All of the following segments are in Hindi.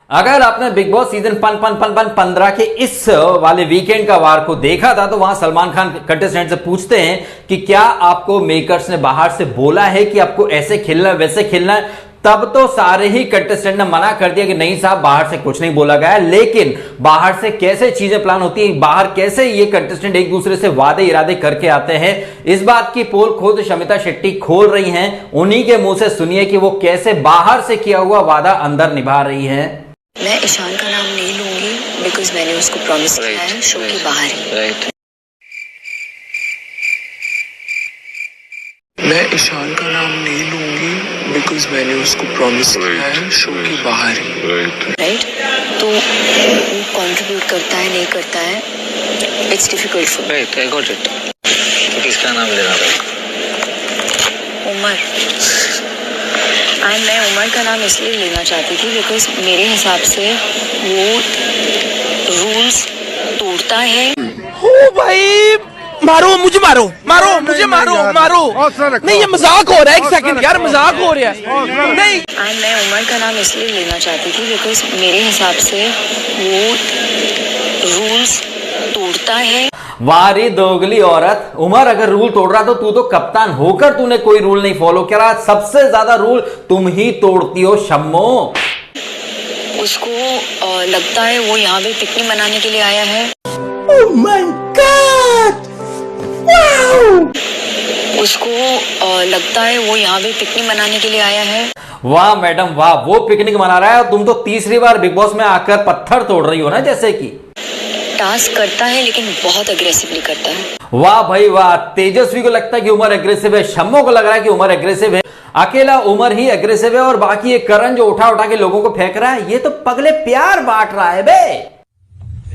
अगर आपने बिग बॉस सीजन 15 के इस वाले वीकेंड का वार को देखा था तो वहां सलमान खान कंटेस्टेंट से पूछते हैं कि क्या आपको मेकर्स ने बाहर से बोला है कि आपको ऐसे खेलना है वैसे खेलना है। तब तो सारे ही कंटेस्टेंट ने मना कर दिया कि नहीं साहब बाहर से कुछ नहीं बोला गया, लेकिन बाहर से कैसे चीजें प्लान होती है, बाहर कैसे ये कंटेस्टेंट एक दूसरे से वादे इरादे करके आते हैं, इस बात की पोल खुद शमिता शेट्टी खोल रही हैं। उन्हीं के मुंह से सुनिए कि वो कैसे बाहर से किया हुआ वादा अंदर निभा रही है। मैं ईशान का नाम नहीं लूंगी बिकॉज मैंने उसको प्रॉमिस किया है शो के बाहर ही। मैं ईशान का नाम नहीं लूंगी बिकॉज मैंने उसको प्रॉमिस किया है शो के बाहर ही। राइट, तो वो कंट्रीब्यूट करता है नहीं करता है, it's difficult for me. Right, I got it. तो किसका नाम लेना था? उमर। मैं उमर का नाम इसलिए लेना चाहती थी बिकॉज मेरे हिसाब से वो रूल्स तोड़ता है। ओ भाई मारो मुझे, मारो मुझे, मारो नहीं, ये मजाक हो रहा है। एक सेकंड यार, मजाक हो रहा है। नहीं, मैं उमर का नाम इसलिए लेना चाहती थी बिकॉज मेरे हिसाब से वो रूल्स तोड़ता है। वारी दोगली औरत, उमर अगर रूल तोड़ रहा तो तू कप्तान होकर तूने कोई रूल नहीं फॉलो करा। सबसे ज्यादा रूल तुम ही तोड़ती हो शम्मो। उसको लगता है वो यहाँ पे पिकनिक मनाने के लिए आया है। oh my God! wow! उसको लगता है वो यहाँ पे पिकनिक मनाने के लिए आया है। वाह मैडम वाह, वो पिकनिक मना रहा है और तुम तो तीसरी बार बिग बॉस में आकर पत्थर तोड़ रही हो ना, जैसे कि टास्क करता है लेकिन बहुत अग्रेसिवली करता है। वाह भाई वाह, तेजस्वी को लगता है कि उमर एग्रेसिव है, शम्मो को लग रहा है कि उमर एग्रेसिव है। अकेला उमर ही एग्रेसिव है और बाकी ये करण जो उठा उठा के लोगों को फेंक रहा है, ये तो पगले प्यार बांट रहा है बे।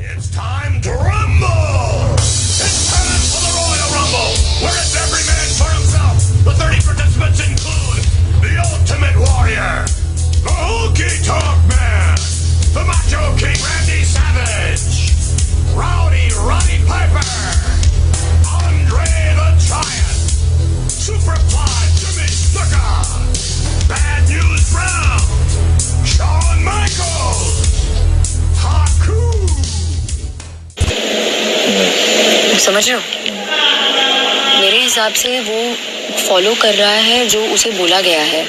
It's time to rumble! It's time for the Royal Rumble, where it's every man for himself. The 30 participants include the Ultimate Warrior, the Hulky Talk Man, the Macho King Randy Savage, Rowdy Roddy Piper, Andre the Giant, Superfly Jimmy Snuka, Bad News Brown, Shawn Michaels, Haku. समझ रहे हो? मेरे हिसाब से वो फॉलो कर रहा है जो उसे बोला गया है।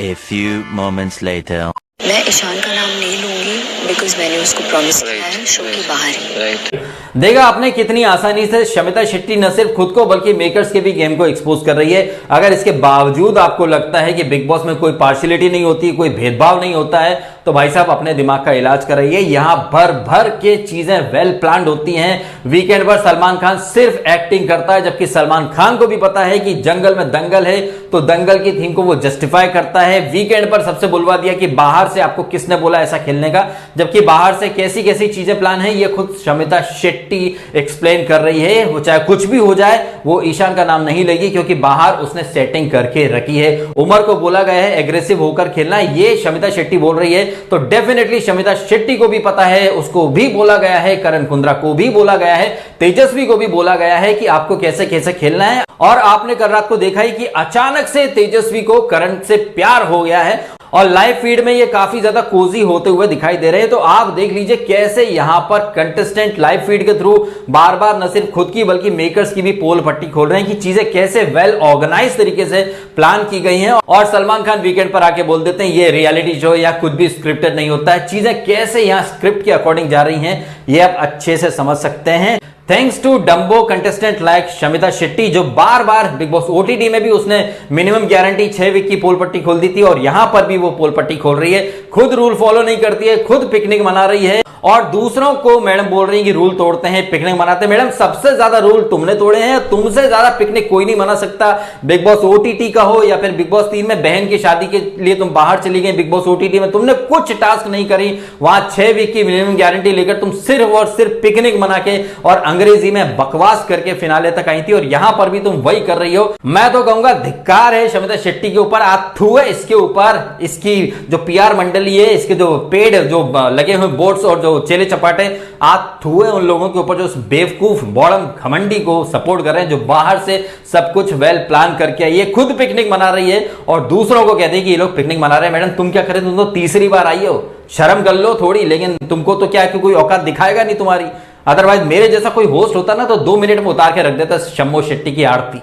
A few moments later. मैं ईशान का नाम नहीं लूंगी बिकॉज मैंने उसको प्रॉमिस किया है शो के बाहर ही। राइट। देखा आपने कितनी आसानी से शमिता शेट्टी न सिर्फ खुद को बल्कि मेकर्स के भी गेम को एक्सपोज कर रही है। अगर इसके बावजूद आपको लगता है कि बिग बॉस में कोई पार्शियलिटी नहीं होती, कोई भेदभाव नहीं होता है, तो भाई साहब अपने दिमाग का इलाज कराइए। यहां भर भर के चीजें वेल प्लान्ड होती हैं। वीकेंड पर सलमान खान सिर्फ एक्टिंग करता है, जबकि सलमान खान को भी पता है कि जंगल में दंगल है, तो दंगल की थीम को वो जस्टिफाई करता है। वीकेंड पर सबसे बुलवा दिया कि बाहर से आपको किसने बोला ऐसा खेलने का, जबकि बाहर से कैसी कैसी चीजें प्लान है ये खुद शमिता शेट्टी एक्सप्लेन कर रही है। वो चाहे कुछ भी हो जाए, वो ईशान का नाम नहीं लेगी क्योंकि बाहर उसने सेटिंग करके रखी है। उमर को बोला गया है एग्रेसिव होकर खेलना, ये शमिता शेट्टी बोल रही है, तो डेफिनेटली शमिता शेट्टी को भी पता है, उसको भी बोला गया है, करण कुंद्रा को भी बोला गया है, तेजस्वी को भी बोला गया है कि आपको कैसे कैसे खेलना है। और आपने कल रात को देखा ही कि अचानक से तेजस्वी को करण से प्यार हो गया है और लाइव फीड में ये काफी ज्यादा कोजी होते हुए दिखाई दे रहे हैं। तो आप देख लीजिए कैसे यहां पर कंटेस्टेंट लाइव फीड के थ्रू बार बार न सिर्फ खुद की बल्कि मेकर्स की भी पोल पट्टी खोल रहे हैं कि चीजें कैसे वेल ऑर्गेनाइज तरीके से प्लान की गई हैं। और सलमान खान वीकेंड पर आके बोल देते हैं ये रियलिटी शो या कुछ भी स्क्रिप्टेड नहीं होता है। चीजें कैसे यहां स्क्रिप्ट के अकॉर्डिंग जा रही हैं ये आप अच्छे से समझ सकते हैं। Thanks to dumbo contestant like Shamita Shetty, जो बार बार बिग बॉस ओटीटी में भी उसने मिनिमम गारंटी 6 वीक की पोल पट्टी खोल दी थी और यहां पर भी वो पोल पट्टी खोल रही है। खुद रूल फॉलो नहीं करती है, खुद पिकनिक मना रही है और दूसरों को मैडम बोल रही है कि रूल तोड़ते हैं, पिकनिक मनाते हैं। मैडम सबसे ज्यादा रूल तुमने तोड़े हैं, तुमसे ज्यादा पिकनिक कोई नहीं मना सकता। बिग बॉस ओटीटी का हो या फिर बिग बॉस 3 में बहन की शादी के लिए तुम बाहर चली गई, बिग बॉस ओटीटी में तुमने कुछ टास्क नहीं करी, वहां 6 वीक की मिनिमम गारंटी लेकर तुम सिर्फ और सिर्फ पिकनिक मना के और अंग्रेजी में बकवास करके फिनाले तक आई थी और यहां पर भी तुम वही कर रही हो। मैं तो कहूंगा धिक्कार है शमिता शेट्टी के ऊपर, आथू है इसके ऊपर, इसकी जो पीआर मंडली है, इसके जो पेड जो लगे हुए बोर्ड्स और जो चेले चपाटे आथू है उन लोगों के ऊपर जो उस बेवकूफ बॉडम घमंडी को सपोर्ट कर रहे हैं, जो बाहर से सब कुछ वेल प्लान करके आई है, खुद पिकनिक मना रही है और दूसरों को कहते हैं कि ये लोग पिकनिक मना रहे हैं। मैडम तुम क्या करें, तुम तो तीसरी बार आई हो, शर्म कर लो थोड़ी, लेकिन तुमको तो क्या है कि कोई औकात दिखाएगा नहीं तुम्हारी। अदरवाइज मेरे जैसा कोई होस्ट होता ना तो 2 मिनट में उतार के रख देता शम्मो शेट्टी की आरती।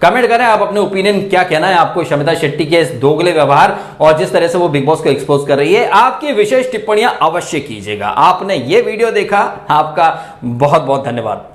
कमेंट करें आप अपने ओपिनियन, क्या कहना है आपको शमिता शेट्टी के इस दोगले व्यवहार और जिस तरह से वो बिग बॉस को एक्सपोज कर रही है। आपकी विशेष टिप्पणियां अवश्य कीजिएगा। आपने ये वीडियो देखा, आपका बहुत बहुत धन्यवाद।